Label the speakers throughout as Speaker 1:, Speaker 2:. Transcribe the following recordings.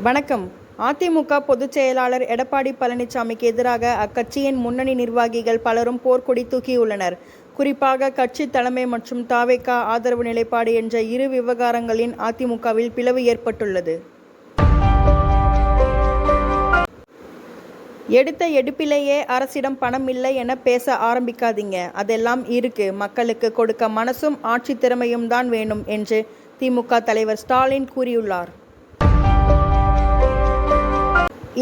Speaker 1: வணக்கம். அதிமுக பொதுச் செயலாளர் எடப்பாடி பழனிசாமிக்கு எதிராக அக்கட்சியின் முன்னணி நிர்வாகிகள் பலரும் போர்க்கொடி தூக்கியுள்ளனர். குறிப்பாக கட்சி தலைமை மற்றும் தவேக ஆதரவு நிலைப்பாடு என்ற இரு விவகாரங்களில் அதிமுகவில் பிளவு ஏற்பட்டுள்ளது. எடுத்த எடுப்பிலேயே அரசிடம் பணம் இல்லை என பேச ஆரம்பிக்காதீங்க. அதெல்லாம் இருக்கு. மக்களுக்கு கொடுக்க மனசும் ஆட்சி திறமையும் தான் வேணும் என்று திமுக தலைவர் ஸ்டாலின் கூறியுள்ளார்.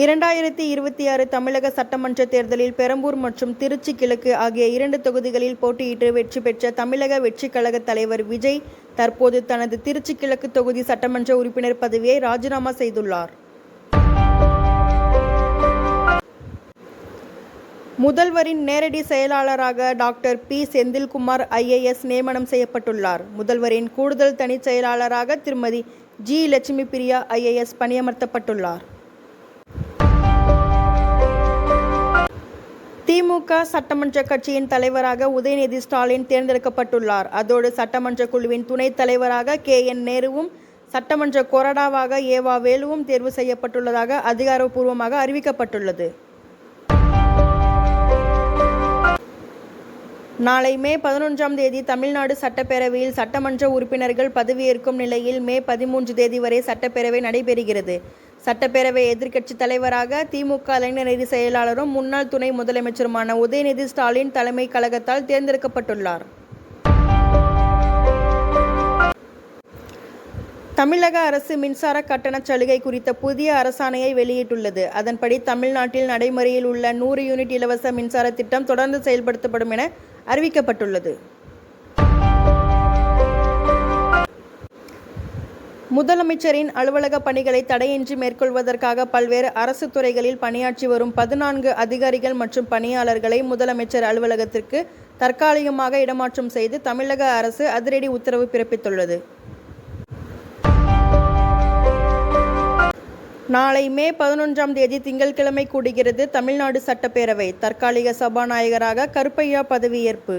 Speaker 1: 2026 தமிழக சட்டமன்ற தேர்தலில் பெரம்பூர் மற்றும் திருச்சி கிழக்கு ஆகிய 2 தொகுதிகளில் போட்டியிட்டு வெற்றி பெற்ற தமிழக வெற்றிக் கழக தலைவர் விஜய் தற்போது தனது திருச்சி கிழக்கு தொகுதி சட்டமன்ற உறுப்பினர் பதவியை ராஜினாமா செய்துள்ளார். முதல்வரின் நேரடி செயலாளராக டாக்டர் பி. செந்தில்குமார் IAS நியமனம் செய்யப்பட்டுள்ளார். முதல்வரின் கூடுதல் தனிச் செயலாளராக திருமதி G. லட்சுமி பிரியா IAS பணியமர்த்தப்பட்டுள்ளார். திமுக சட்டமன்ற கட்சியின் தலைவராக உதயநிதி ஸ்டாலின் தேர்ந்தெடுக்கப்பட்டுள்ளார். அதோடு சட்டமன்ற குழுவின் துணைத் தலைவராக KN நேருவும் சட்டமன்ற கொறடாவாக ஏவா வேலுவும் தேர்வு செய்யப்பட்டுள்ளதாக அதிகாரப்பூர்வமாக அறிவிக்கப்பட்டுள்ளது. நாளை மே 11ஆம் தேதி தமிழ்நாடு சட்டப்பேரவையில் சட்டமன்ற உறுப்பினர்கள் பதவியேற்கும் நிலையில் மே 13 தேதி வரை சட்டப்பேரவை நடைபெறுகிறது. சட்டப்பேரவை எதிர்க்கட்சி தலைவராக திமுக இளைஞரணி செயலாளரும் முன்னாள் துணை முதலமைச்சருமான உதயநிதி ஸ்டாலின் தலைமை கழகத்தால் தேர்ந்தெடுக்கப்பட்டுள்ளார். தமிழக அரசு மின்சார கட்டண சலுகை குறித்த புதிய அரசாணையை வெளியிட்டுள்ளது. அதன்படி தமிழ்நாட்டில் நடைமுறையில் உள்ள 100 யூனிட் இலவச மின்சார திட்டம் தொடர்ந்து செயல்படுத்தப்படும் என அறிவிக்கப்பட்டுள்ளது. முதலமைச்சரின் அலுவலக பணிகளை தடையின்றி மேற்கொள்வதற்காக பல்வேறு அரசு துறைகளில் பணியாற்றி வரும் 14 அதிகாரிகள் மற்றும் பணியாளர்களை முதலமைச்சர் அலுவலகத்திற்கு தற்காலிகமாக இடமாற்றம் செய்து தமிழக அரசு அதிரடி உத்தரவு பிறப்பித்துள்ளது. நாளை மே 11ஆம் தேதி திங்கட்கிழமை கூடுகிறது தமிழ்நாடு சட்டப்பேரவை. தற்காலிக சபாநாயகராக கருப்பையா பதவியேற்பு.